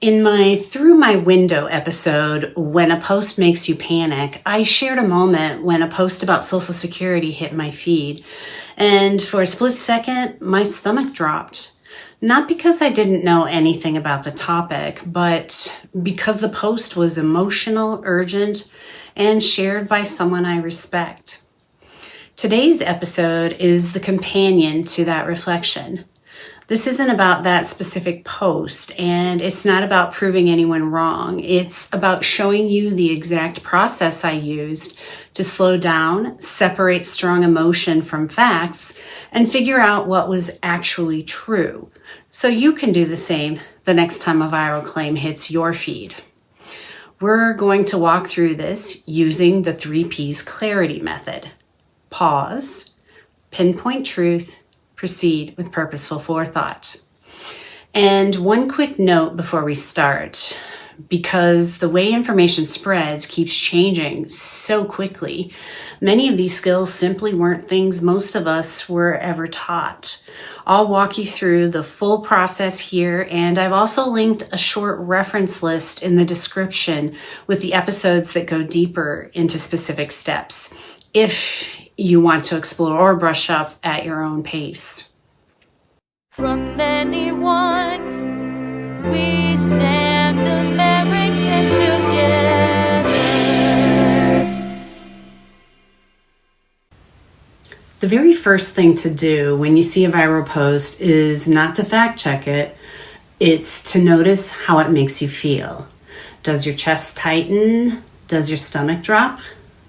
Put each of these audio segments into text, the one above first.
In my Through My Window episode, When a Post Makes You Panic, I shared a moment when a post about Social Security hit my feed. And for a split second, my stomach dropped. Not because I didn't know anything about the topic, but because the post was emotional, urgent, and shared by someone I respect. Today's episode is the companion to that reflection. This isn't about that specific post, and it's not about proving anyone wrong. It's about showing you the exact process I used to slow down, separate strong emotion from facts, and figure out what was actually true. So you can do the same the next time a viral claim hits your feed. We're going to walk through this using the 3 P's clarity method. Pause, pinpoint truth, proceed with purposeful forethought. And one quick note before we start, because the way information spreads keeps changing so quickly, many of these skills simply weren't things most of us were ever taught. I'll walk you through the full process here, and I've also linked a short reference list in the description with the episodes that go deeper into specific steps, if you want to explore or brush up at your own pace. From anyone, we stand American together. The very first thing to do when you see a viral post is not to fact check it. It's to notice how it makes you feel. Does your chest tighten? Does your stomach drop?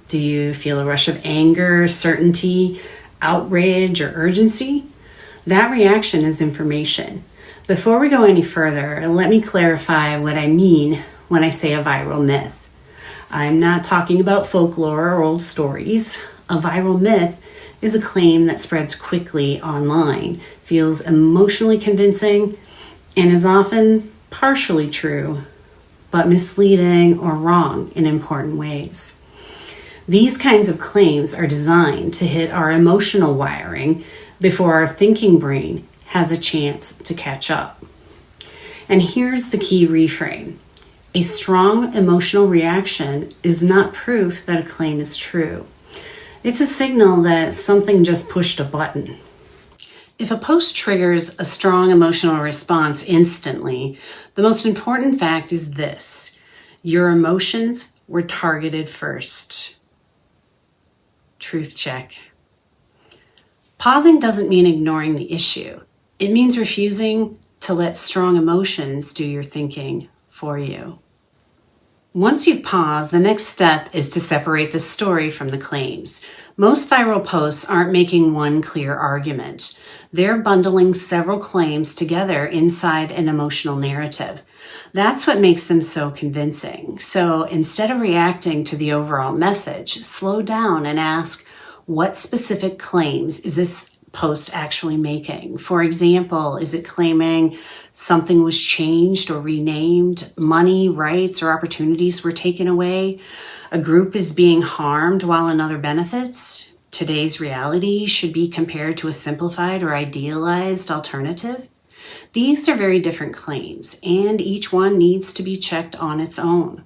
Do you feel a rush of anger, certainty, outrage, or urgency? That reaction is information. Before we go any further, let me clarify what I mean when I say a viral myth. I'm not talking about folklore or old stories. A viral myth is a claim that spreads quickly online, feels emotionally convincing, and is often partially true, but misleading or wrong in important ways. These kinds of claims are designed to hit our emotional wiring before our thinking brain has a chance to catch up. And here's the key reframe. A strong emotional reaction is not proof that a claim is true. It's a signal that something just pushed a button. If a post triggers a strong emotional response instantly, the most important fact is this: your emotions were targeted first. Truth check. Pausing doesn't mean ignoring the issue. It means refusing to let strong emotions do your thinking for you. Once you've paused, the next step is to separate the story from the claims. Most viral posts aren't making one clear argument. They're bundling several claims together inside an emotional narrative. That's what makes them so convincing. So instead of reacting to the overall message, slow down and ask, what specific claims is this post actually making? For example, is it claiming something was changed or renamed, money, rights, or opportunities were taken away, a group is being harmed while another benefits, today's reality should be compared to a simplified or idealized alternative? These are very different claims, and each one needs to be checked on its own.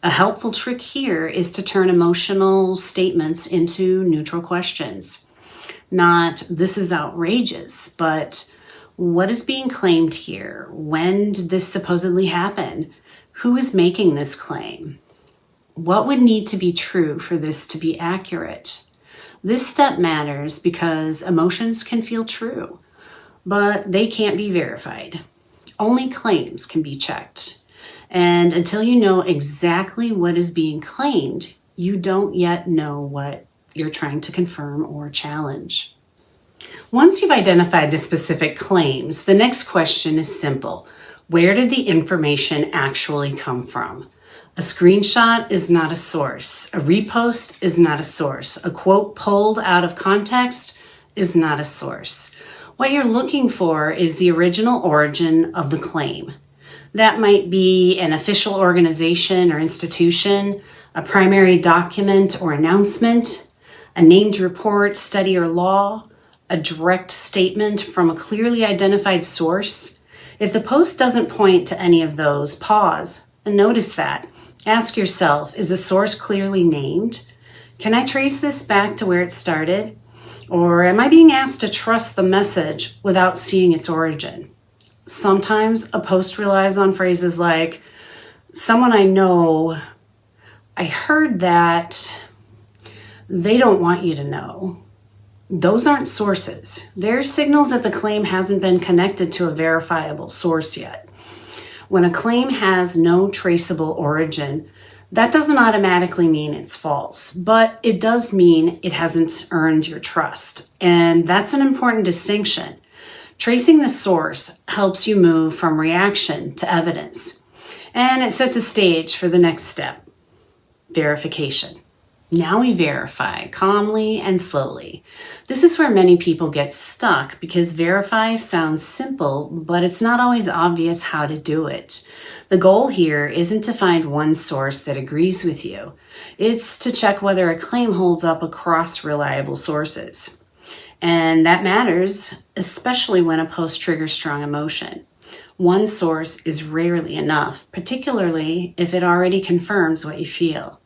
A helpful trick here is to turn emotional statements into neutral questions. Not, this is outrageous, but what is being claimed here? When did this supposedly happen? Who is making this claim? What would need to be true for this to be accurate? This step matters because emotions can feel true, but they can't be verified. Only claims can be checked. And until you know exactly what is being claimed, you don't yet know what you're trying to confirm or challenge. Once you've identified the specific claims, the next question is simple. Where did the information actually come from? A screenshot is not a source. A repost is not a source. A quote pulled out of context is not a source. What you're looking for is the original origin of the claim. That might be an official organization or institution, a primary document or announcement, a named report, study, or law, a direct statement from a clearly identified source. If the post doesn't point to any of those, pause and notice that. Ask yourself, is a source clearly named? Can I trace this back to where it started? Or am I being asked to trust the message without seeing its origin? Sometimes a post relies on phrases like, someone I know, I heard that, they don't want you to know. Those aren't sources. They're signals that the claim hasn't been connected to a verifiable source yet. When a claim has no traceable origin, that doesn't automatically mean it's false, but it does mean it hasn't earned your trust. And that's an important distinction. Tracing the source helps you move from reaction to evidence, and it sets a stage for the next step, verification. Now we verify calmly and slowly. This is where many people get stuck because verify sounds simple, but it's not always obvious how to do it. The goal here isn't to find one source that agrees with you. It's to check whether a claim holds up across reliable sources. And that matters, especially when a post triggers strong emotion. One source is rarely enough, particularly if it already confirms what you feel.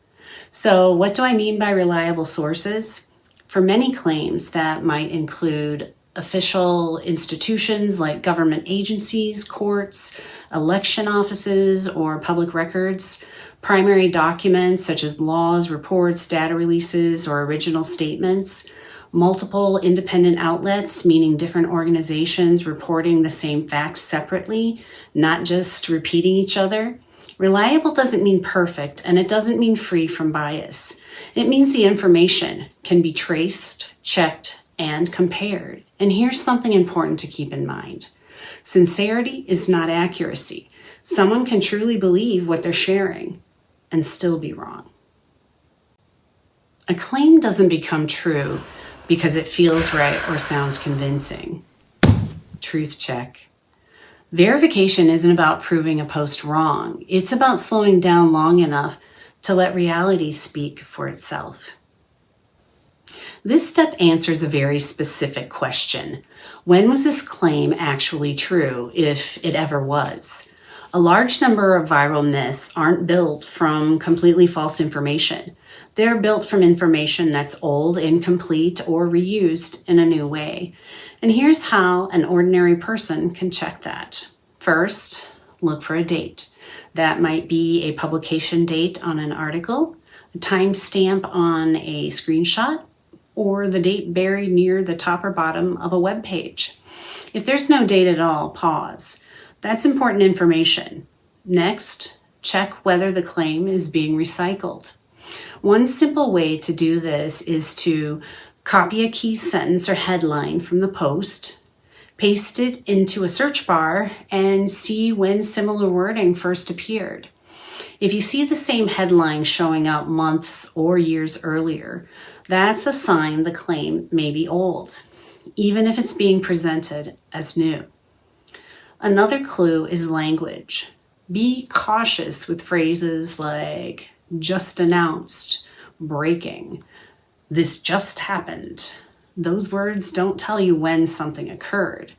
So what do I mean by reliable sources? For many claims, that might include official institutions like government agencies, courts, election offices, or public records, primary documents such as laws, reports, data releases, or original statements, multiple independent outlets, meaning different organizations reporting the same facts separately, not just repeating each other. Reliable doesn't mean perfect, and it doesn't mean free from bias. It means the information can be traced, checked, and compared. And here's something important to keep in mind. Sincerity is not accuracy. Someone can truly believe what they're sharing and still be wrong. A claim doesn't become true because it feels right or sounds convincing. Truth check. Verification isn't about proving a post wrong. It's about slowing down long enough to let reality speak for itself. This step answers a very specific question. When was this claim actually true, if it ever was? A large number of viral myths aren't built from completely false information. They're built from information that's old, incomplete, or reused in a new way. And here's how an ordinary person can check that. First, look for a date. That might be a publication date on an article, a timestamp on a screenshot, or the date buried near the top or bottom of a web page. If there's no date at all, pause. That's important information. Next, check whether the claim is being recycled. One simple way to do this is to copy a key sentence or headline from the post, paste it into a search bar, and see when similar wording first appeared. If you see the same headline showing up months or years earlier, that's a sign the claim may be old, even if it's being presented as new. Another clue is language. Be cautious with phrases like just announced, breaking, this just happened. Those words don't tell you when something occurred.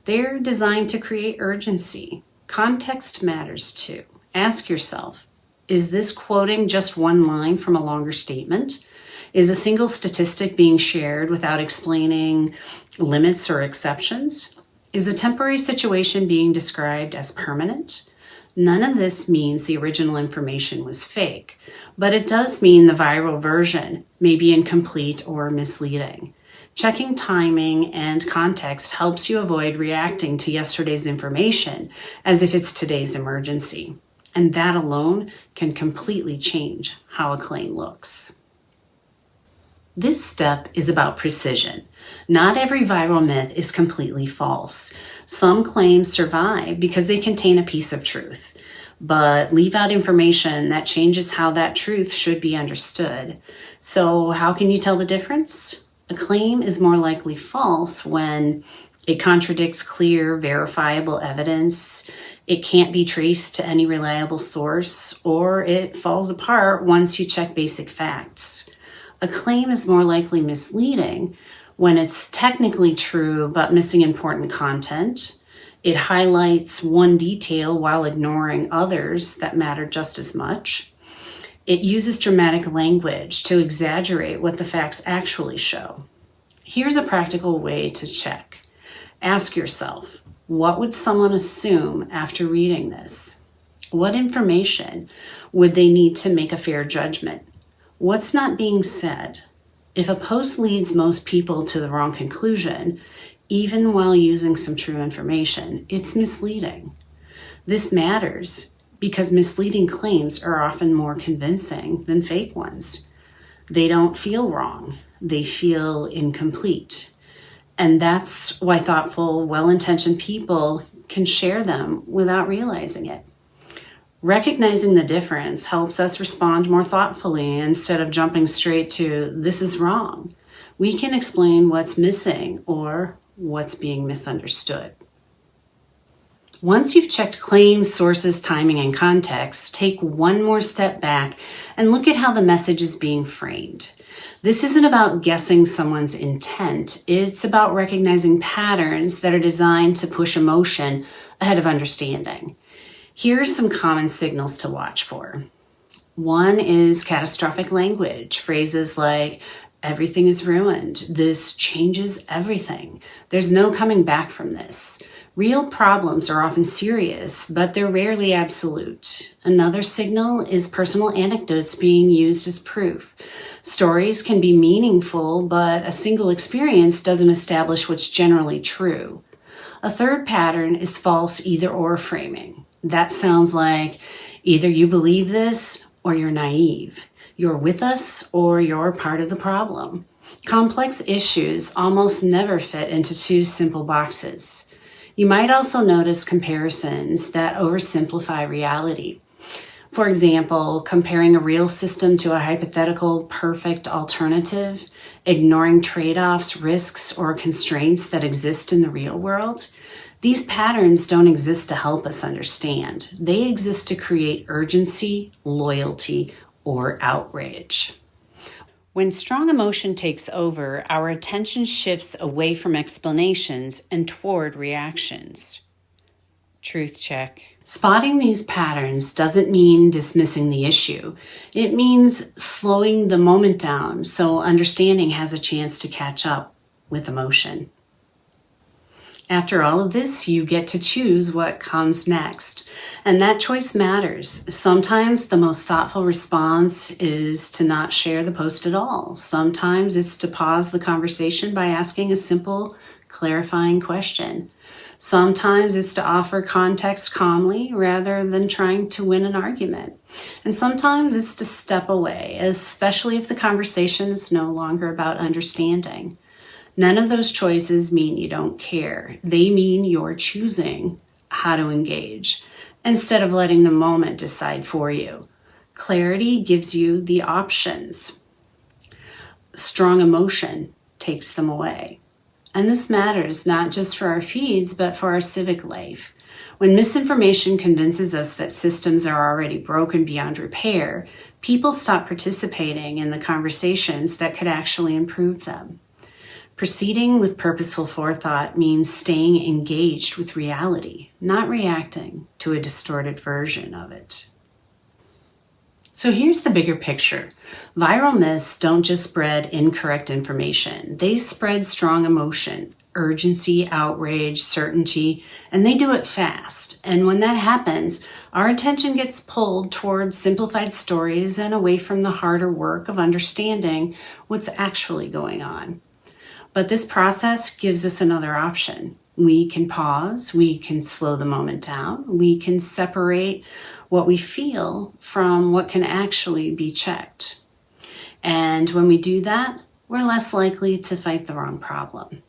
They're designed to create urgency. Context matters too. Ask yourself, is this quoting just one line from a longer statement? Is a single statistic being shared without explaining limits or exceptions? Is a temporary situation being described as permanent? None of this means the original information was fake, but it does mean the viral version may be incomplete or misleading. Checking timing and context helps you avoid reacting to yesterday's information as if it's today's emergency. And that alone can completely change how a claim looks. This step is about precision. Not every viral myth is completely false. Some claims survive because they contain a piece of truth, but leave out information that changes how that truth should be understood. So how can you tell the difference? A claim is more likely false when it contradicts clear, verifiable evidence, it can't be traced to any reliable source, or it falls apart once you check basic facts. A claim is more likely misleading when it's technically true but missing important content. It highlights one detail while ignoring others that matter just as much. It uses dramatic language to exaggerate what the facts actually show. Here's a practical way to check. Ask yourself, what would someone assume after reading this? What information would they need to make a fair judgment? What's not being said? If a post leads most people to the wrong conclusion, even while using some true information, it's misleading. This matters because misleading claims are often more convincing than fake ones. They don't feel wrong. They feel incomplete. And that's why thoughtful, well-intentioned people can share them without realizing it. Recognizing the difference helps us respond more thoughtfully instead of jumping straight to, this is wrong. We can explain what's missing or what's being misunderstood. Once you've checked claims, sources, timing, and context, take one more step back and look at how the message is being framed. This isn't about guessing someone's intent. It's about recognizing patterns that are designed to push emotion ahead of understanding. Here are some common signals to watch for. One is catastrophic language. Phrases like, everything is ruined. This changes everything. There's no coming back from this. Real problems are often serious, but they're rarely absolute. Another signal is personal anecdotes being used as proof. Stories can be meaningful, but a single experience doesn't establish what's generally true. A third pattern is false either-or framing. That sounds like either you believe this or you're naive. You're with us or you're part of the problem. Complex issues almost never fit into two simple boxes. You might also notice comparisons that oversimplify reality. For example, comparing a real system to a hypothetical perfect alternative, ignoring trade-offs, risks, or constraints that exist in the real world. These patterns don't exist to help us understand. They exist to create urgency, loyalty, or outrage. When strong emotion takes over, our attention shifts away from explanations and toward reactions. Truth check. Spotting these patterns doesn't mean dismissing the issue. It means slowing the moment down so understanding has a chance to catch up with emotion. After all of this, you get to choose what comes next. And that choice matters. Sometimes the most thoughtful response is to not share the post at all. Sometimes it's to pause the conversation by asking a simple, clarifying question. Sometimes it's to offer context calmly rather than trying to win an argument. And sometimes it's to step away, especially if the conversation is no longer about understanding. None of those choices mean you don't care. They mean you're choosing how to engage instead of letting the moment decide for you. Clarity gives you the options. Strong emotion takes them away. And this matters not just for our feeds, but for our civic life. When misinformation convinces us that systems are already broken beyond repair, people stop participating in the conversations that could actually improve them. Proceeding with purposeful forethought means staying engaged with reality, not reacting to a distorted version of it. So here's the bigger picture. Viral myths don't just spread incorrect information. They spread strong emotion, urgency, outrage, certainty, and they do it fast. And when that happens, our attention gets pulled towards simplified stories and away from the harder work of understanding what's actually going on. But this process gives us another option. We can pause, we can slow the moment down, we can separate what we feel from what can actually be checked. And when we do that, we're less likely to fight the wrong problem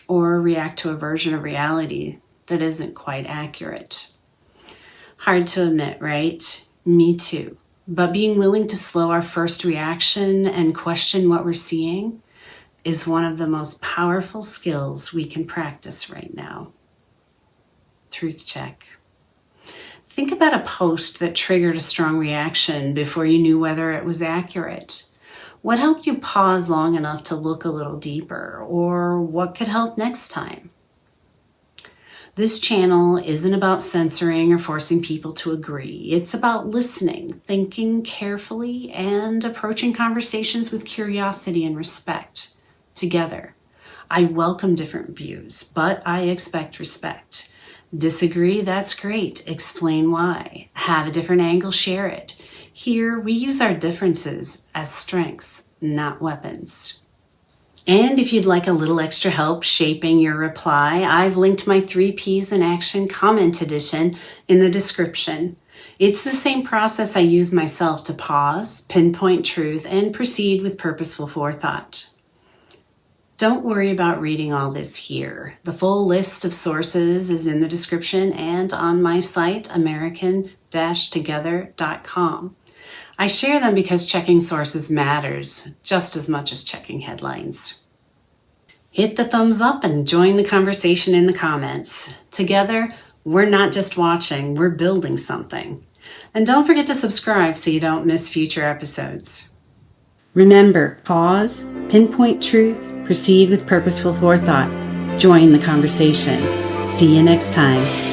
or react to a version of reality that isn't quite accurate. Hard to admit, right? Me too. But being willing to slow our first reaction and question what we're seeing is one of the most powerful skills we can practice right now. Truth check. Think about a post that triggered a strong reaction before you knew whether it was accurate. What helped you pause long enough to look a little deeper, or what could help next time? This channel isn't about censoring or forcing people to agree. It's about listening, thinking carefully, and approaching conversations with curiosity and respect together. I welcome different views, but I expect respect. Disagree? That's great. Explain why. Have a different angle? Share it. Here, we use our differences as strengths, not weapons. And if you'd like a little extra help shaping your reply, I've linked my 3 Ps in Action comment edition in the description. It's the same process I use myself to pause, pinpoint truth, and proceed with purposeful forethought. Don't worry about reading all this here. The full list of sources is in the description and on my site, american-together.com. I share them because checking sources matters just as much as checking headlines. Hit the thumbs up and join the conversation in the comments. Together, we're not just watching, we're building something. And don't forget to subscribe so you don't miss future episodes. Remember, pause, pinpoint truth, proceed with purposeful forethought. Join the conversation. See you next time.